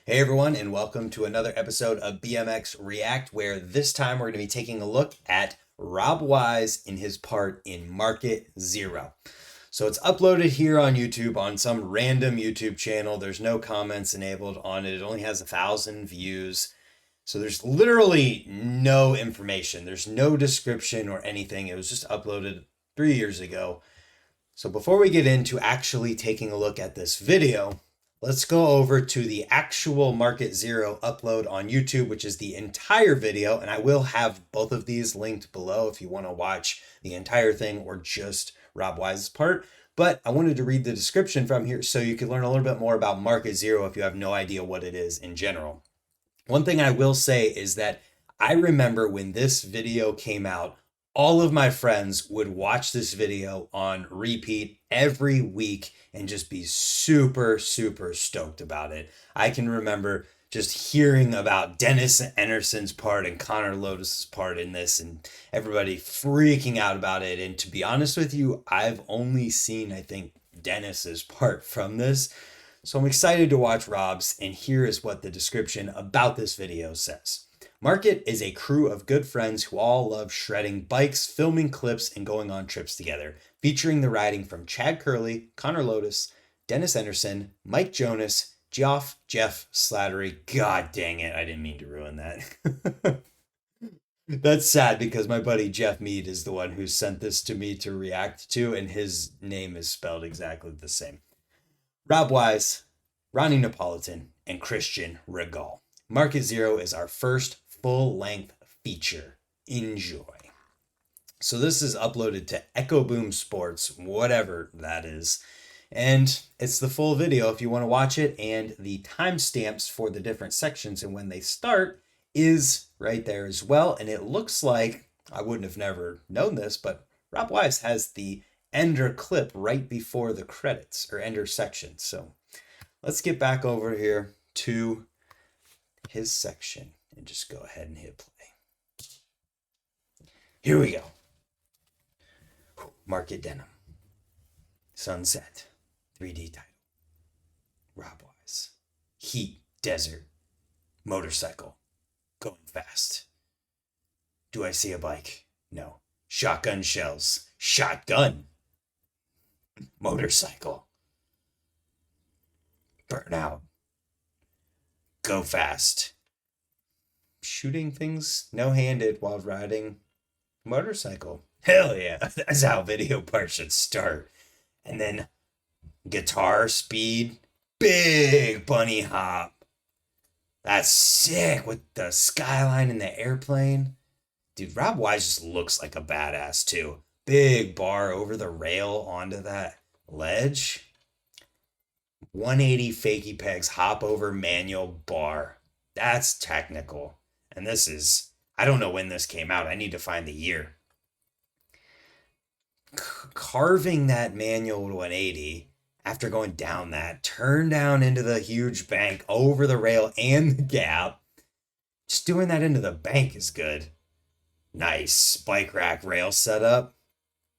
Hey everyone, and welcome to another episode of BMX React, where this time we're going to be taking a look at Rob Wise in his part in Markit Zero. So it's uploaded here on YouTube on some random YouTube channel. There's no comments enabled on it. It only has 1,000 views. So there's literally no information. There's no description or anything. It was just uploaded 3 years ago. So before we get into actually taking a look at this video, let's go over to the actual Markit Zero upload on YouTube, which is the entire video. And I will have both of these linked below if you want to watch the entire thing or just Rob Wise's part. But I wanted to read the description from here so you can learn a little bit more about Markit Zero if you have no idea what it is in general. One thing I will say is that I remember when this video came out, all of my friends would watch this video on repeat every week and just be super, super stoked about it. I can remember just hearing about Dennis Anderson's part and Connor Lotus's part in this and everybody freaking out about it. And to be honest with you, I've only seen, I think, Dennis's part from this. So I'm excited to watch Rob's, and here is what the description about this video says. Markit is a crew of good friends who all love shredding bikes, filming clips, and going on trips together, featuring the riding from Chad Curley, Connor Lotus, Dennis Anderson, Mike Jonas, Jeff Slattery. God dang it, I didn't mean to ruin that. That's sad because my buddy Jeff Mead is the one who sent this to me to react to, and his name is spelled exactly the same. Rob Wise, Ronnie Napolitan, and Christian Regal. Markit Zero is our first full-length feature. Enjoy. So this is uploaded to Echo Boom Sports, whatever that is. And it's the full video if you want to watch it. And the timestamps for the different sections and when they start is right there as well. And it looks like, I wouldn't have never known this, but Rob Wise has the ender clip right before the credits or ender section. So let's get back over here to his section and just go ahead and hit play. Here we go. Markit Denim. Sunset. 3D title. Rob Wise. Heat. Desert. Motorcycle. Going fast. Do I see a bike? No. Shotgun shells. Shotgun. Motorcycle. Burnout. Go fast. Shooting things no-handed while riding motorcycle. Hell yeah, that's how video parts should start. And then guitar speed, big bunny hop. That's sick with the skyline and the airplane. Dude, Rob Wise just looks like a badass too. Big bar over the rail onto that ledge. 180 fakie pegs, hop over manual bar. That's technical. And this is, I don't know when this came out. I need to find the year. Carving that manual 180 after going down that, turn down into the huge bank, over the rail and the gap. Just doing that into the bank is good. Nice bike rack rail setup.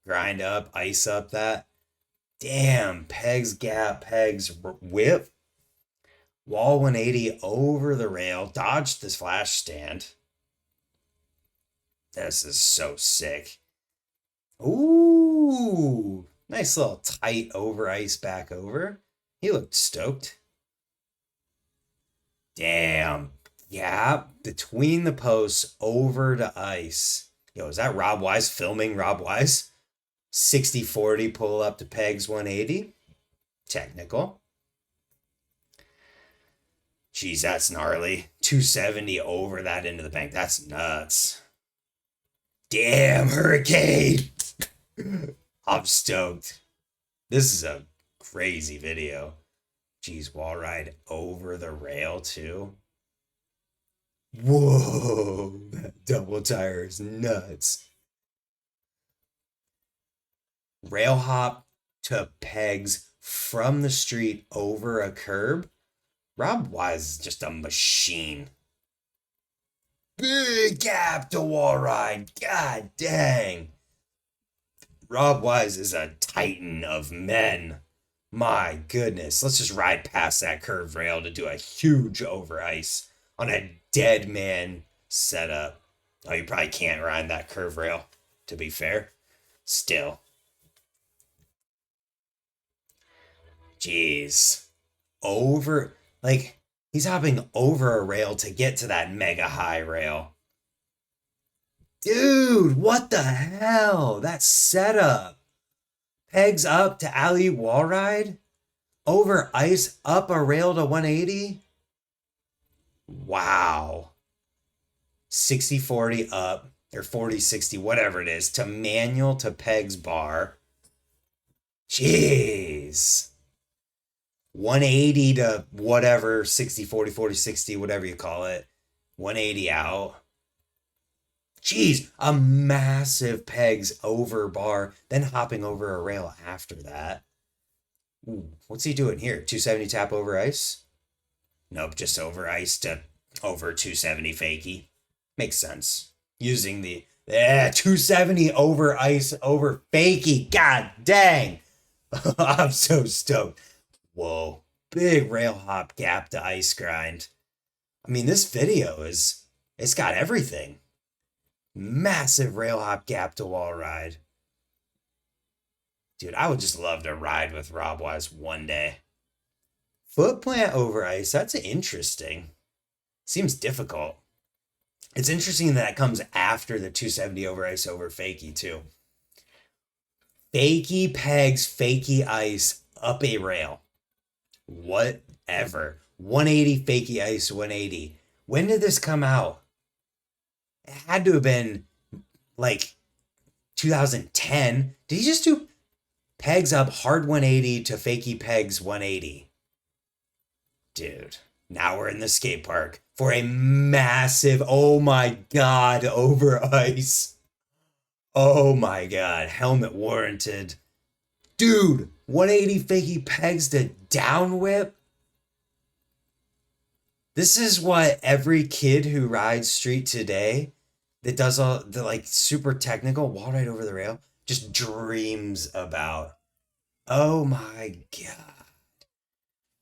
Grind up, ice up that. Damn, pegs, gap, pegs, whip. Wall 180 over the rail. Dodged this flash stand. This is so sick. Ooh, nice little tight over ice back over. He looked stoked. Damn. Yeah, between the posts over to ice. Yo, is that Rob Wise filming Rob Wise? 60-40 pull up to pegs 180. Technical. Geez, that's gnarly. 270 over that into the bank. That's nuts. Damn, hurricane. I'm stoked. This is a crazy video. Geez, wall ride over the rail too. Whoa, that double tire is nuts. Rail hop to pegs from the street over a curb. Rob Wise is just a machine. Big gap to wall ride. God dang. Rob Wise is a titan of men. My goodness. Let's just ride past that curved rail to do a huge over ice on a dead man setup. Oh, you probably can't ride that curve rail, to be fair. Still. Jeez. Over, like, he's hopping over a rail to get to that mega high rail. Dude, what the hell? That setup. Pegs up to alley wall ride? Over ice up a rail to 180? Wow. 60-40 up, or 40-60, whatever it is, to manual to pegs bar. Jeez. 180 to whatever, 60-40, 40-60, whatever you call it. 180 out. Jeez, a massive pegs over bar, then hopping over a rail after that. Ooh, what's he doing here? 270 tap over ice? Nope, just over ice to over 270 fakie. Makes sense. Using the 270 over ice over fakie. God dang. I'm so stoked. Whoa. Big rail hop gap to ice grind. I mean, this video it's got everything. Massive rail hop gap to wall ride. Dude, I would just love to ride with Rob Wise one day. Foot plant over ice, that's interesting. Seems difficult. It's interesting that it comes after the 270 over ice over fakie, too. Fakie pegs, fakie ice up a rail. Whatever. 180 fakie ice, 180. When did this come out? It had to have been like 2010. Did he just do pegs up hard 180 to fakie pegs 180? Dude, now we're in the skate park for a massive, oh my God, over ice. Oh my God, helmet warranted. Dude, 180 fakie pegs to down whip. This is what every kid who rides street today that does all the like super technical wall ride over the rail just dreams about. Oh my God.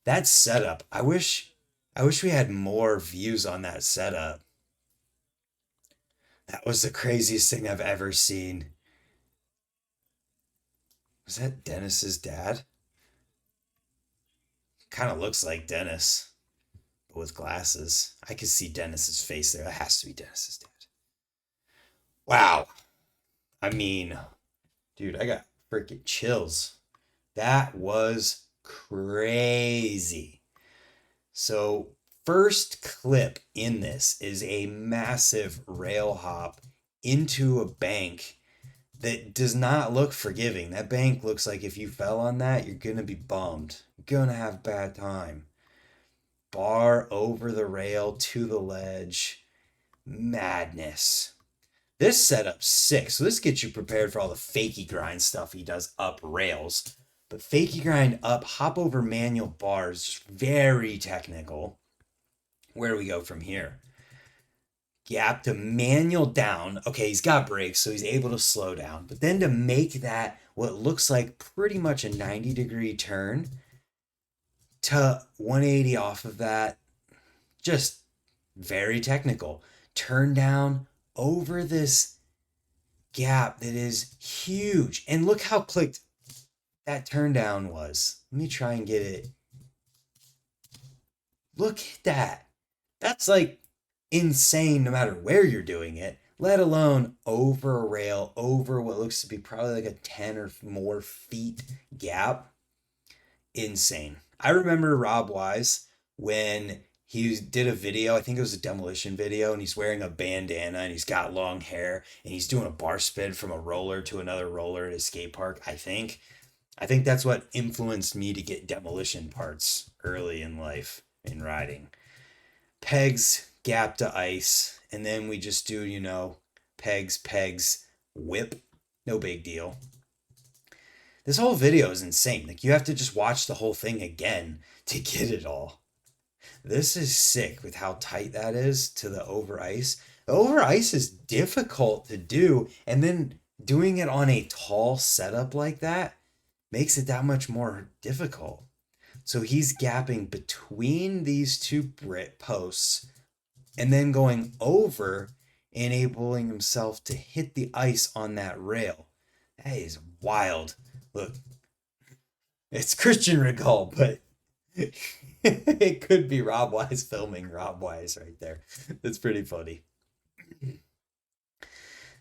That setup. I wish we had more views on that setup. That was the craziest thing I've ever seen. Was that Dennis's dad? Kind of looks like Dennis, but with glasses. I could see Dennis's face there. That has to be Dennis's dad. Wow. I mean, dude, I got freaking chills. That was crazy. So, first clip in this is a massive rail hop into a bank that does not look forgiving. That bank looks like if you fell on that, you're going to be bummed. You're going to have a bad time. Bar over the rail to the ledge. Madness. This setup's sick. So this gets you prepared for all the fakie grind stuff he does up rails. But fakie grind up, hop over manual bars, very technical. Where do we go from here? Gap to manual down. Okay, he's got brakes, so he's able to slow down. But then to make that what looks like pretty much a 90-degree turn to 180 off of that, just very technical. Turn down over this gap that is huge. And look how clicked that turn down was. Let me try and get it. Look at that. That's like insane no matter where you're doing it, let alone over a rail, over what looks to be probably like a 10 or more feet gap. Insane. I remember Rob Wise when he did a video, I think it was a demolition video, and he's wearing a bandana and he's got long hair and he's doing a bar spin from a roller to another roller at a skate park, I think. I think that's what influenced me to get demolition parts early in life in riding. Pegs, gap to ice, and then we just do, pegs, whip. No big deal. This whole video is insane. Like, you have to just watch the whole thing again to get it all. This is sick with how tight that is to the over ice. The over ice is difficult to do, and then doing it on a tall setup like that, makes it that much more difficult. So he's gapping between these two Brit posts and then going over, enabling himself to hit the ice on that rail. That is wild. Look, it's Christian Regal, but it could be Rob Wise filming Rob Wise right there. That's pretty funny.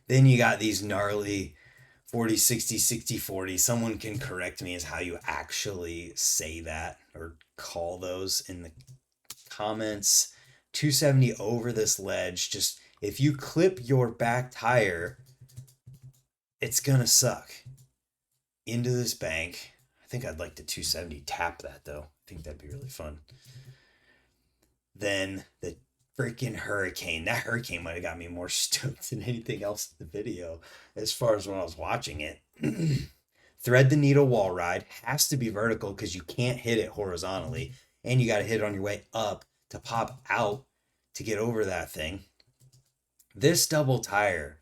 Then you got these gnarly 40, 60, 60, 40. Someone can correct me as how you actually say that or call those in the comments. 270 over this ledge. Just if you clip your back tire, it's going to suck into this bank. I think I'd like to 270 tap that though. I think that'd be really fun. Then the freaking hurricane. That hurricane might have got me more stoked than anything else in the video as far as when I was watching it. Thread the needle wall ride has to be vertical because you can't hit it horizontally, and you got to hit it on your way up to pop out to get over that thing. This double tire,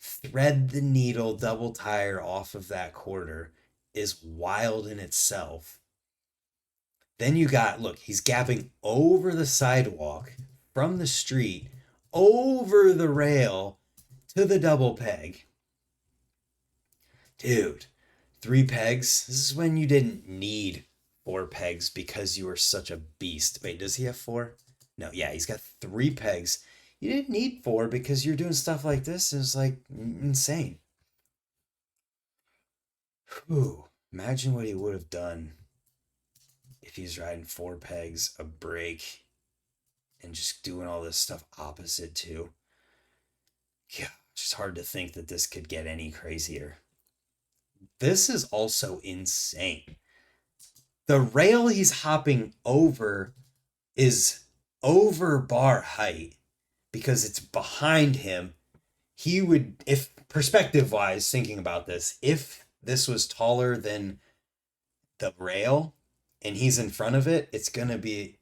thread the needle double tire off of that quarter, is wild in itself. Then you got, look, he's gapping over the sidewalk from the street, over the rail to the double peg. Dude, 3 pegs. This is when you didn't need 4 pegs because you were such a beast. Wait, does he have 4? No, yeah, he's got 3 pegs. You didn't need 4 because you're doing stuff like this. It's like insane. Whew. Imagine what he would have done if he's riding 4 pegs, a brake, and just doing all this stuff opposite too. Yeah, it's just hard to think that this could get any crazier. This is also insane. The rail he's hopping over is over bar height because it's behind him. He would, if perspective wise, thinking about this, if this was taller than the rail and he's in front of it, it's going to be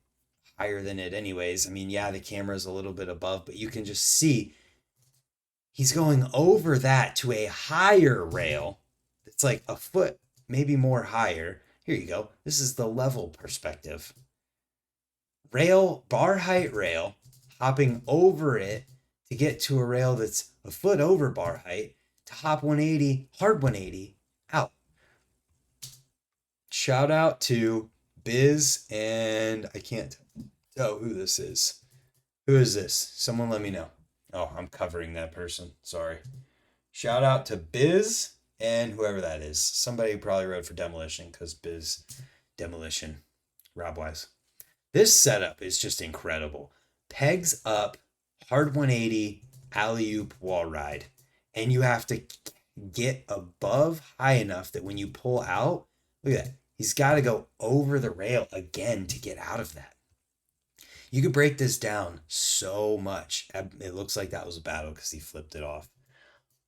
higher than it anyways. I mean, yeah, the camera's a little bit above, but you can just see he's going over that to a higher rail. It's like a foot, maybe more higher. Here you go. This is the level perspective. Rail, bar height rail, hopping over it to get to a rail that's a foot over bar height to hop 180, hard 180, out. Shout out to Biz, and I can't tell who this is. Who is this? Someone let me know. Oh, I'm covering that person. Sorry. Shout out to Biz and whoever that is. Somebody who probably rode for Demolition because Biz, Demolition, Rob Wise. This setup is just incredible. Pegs up, hard 180, alley-oop wall ride. And you have to get above high enough that when you pull out, look at that. He's got to go over the rail again to get out of that. You could break this down so much. It looks like that was a battle because he flipped it off.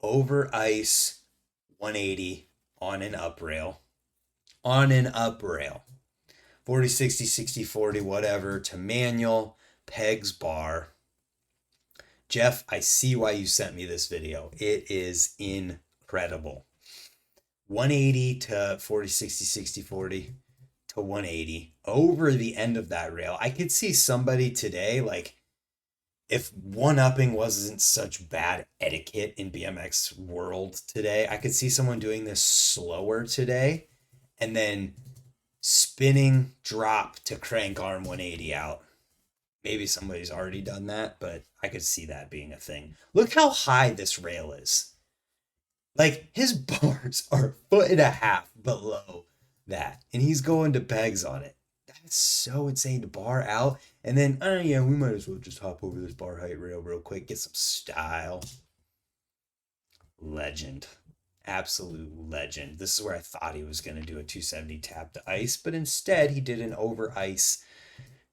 Over ice, 180 on an up rail. On an up rail. 40, 60, 60, 40, whatever, to manual, pegs, bar. Jeff, I see why you sent me this video. It is incredible. 180 to 40, 60, 60, 40 to 180 over the end of that rail. I could see somebody today, like, if one-upping wasn't such bad etiquette in BMX world today, I could see someone doing this slower today and then spinning drop to crank arm 180 out. Maybe somebody's already done that, but I could see that being a thing. Look how high this rail is. Like, his bars are a foot and a half below that, and he's going to pegs on it. That's so insane to bar out. And then, oh yeah, we might as well just hop over this bar height rail real quick, get some style. Legend. Absolute legend. This is where I thought he was going to do a 270 tap to ice, but instead he did an over ice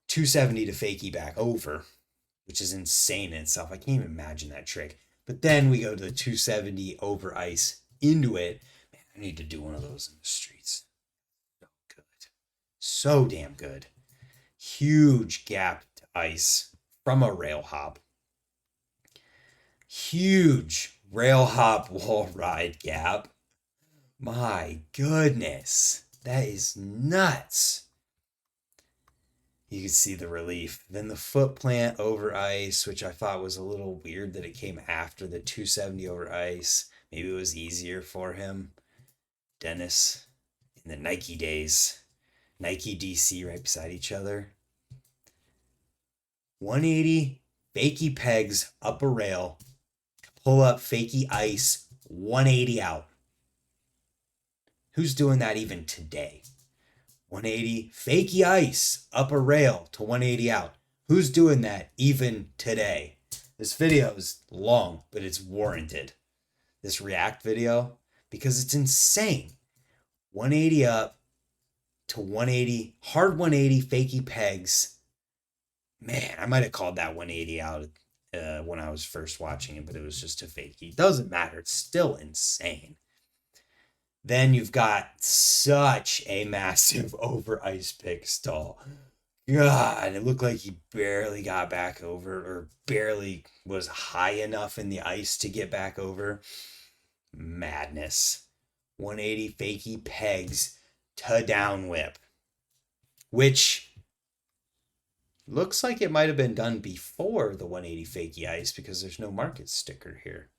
270 to fakie back over, which is insane in itself. I can't even imagine that trick. But then we go to the 270 over ice into it. Man, I need to do one of those in the streets. So good. So damn good. Huge gap to ice from a rail hop. Huge rail hop wall ride gap. My goodness. That is nuts. You can see the relief. Then the foot plant over ice, which I thought was a little weird that it came after the 270 over ice. Maybe it was easier for him. Dennis in the Nike days. Nike DC right beside each other. 180 fakie pegs up a rail. Pull up fakie ice 180 out. Who's doing that even today? 180 fakie ice up a rail to 180 out. Who's doing that even today? This video is long, but it's warranted. This React video, because it's insane. 180 up to 180, hard 180 fakie pegs. Man, I might have called that 180 out when I was first watching it, but it was just a fakie. Doesn't matter. It's still insane. Then you've got such a massive over ice pick stall. God, it looked like he barely got back over or barely was high enough in the ice to get back over. Madness. 180 fakie pegs to down whip, which looks like it might have been done before the 180 fakie ice because there's no Markit sticker here.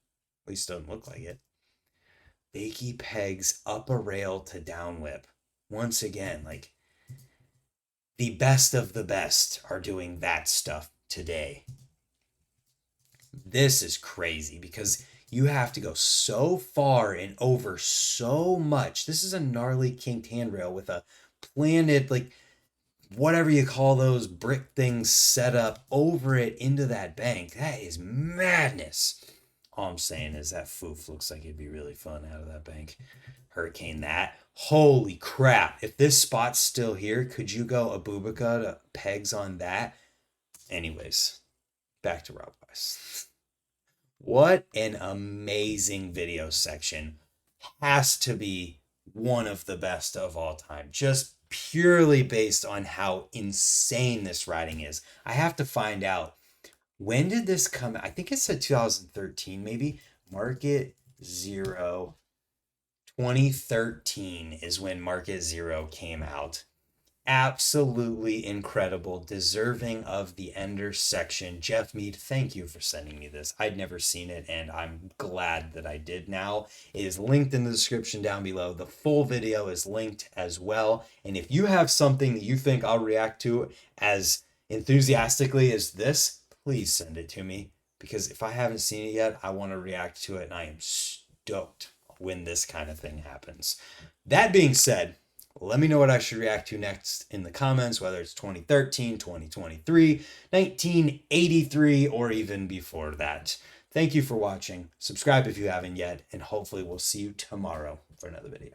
At least doesn't look like it. Fakie pegs up a rail to down whip. Once again, like the best of the best are doing that stuff today. This is crazy because you have to go so far and over so much. This is a gnarly kinked handrail with a planted, like whatever you call those brick things set up over it into that bank. That is madness. All I'm saying is that foof looks like it'd be really fun out of that bank. Hurricane that. Holy crap. If this spot's still here, could you go Abubaca to pegs on that? Anyways, back to Rob Wise. What an amazing video section. Has to be one of the best of all time. Just purely based on how insane this riding is. I have to find out. When did this come? I think it said 2013, maybe. Markit Zero 2013 is when Markit Zero came out. Absolutely incredible, deserving of the Ender section. Jeff Mead, thank you for sending me this. I'd never seen it, and I'm glad that I did now. It is linked in the description down below. The full video is linked as well. And if you have something that you think I'll react to as enthusiastically as this, please send it to me, because if I haven't seen it yet, I want to react to it, and I am stoked when this kind of thing happens. That being said, let me know what I should react to next in the comments, whether it's 2013, 2023, 1983, or even before that. Thank you for watching. Subscribe if you haven't yet, and hopefully we'll see you tomorrow for another video.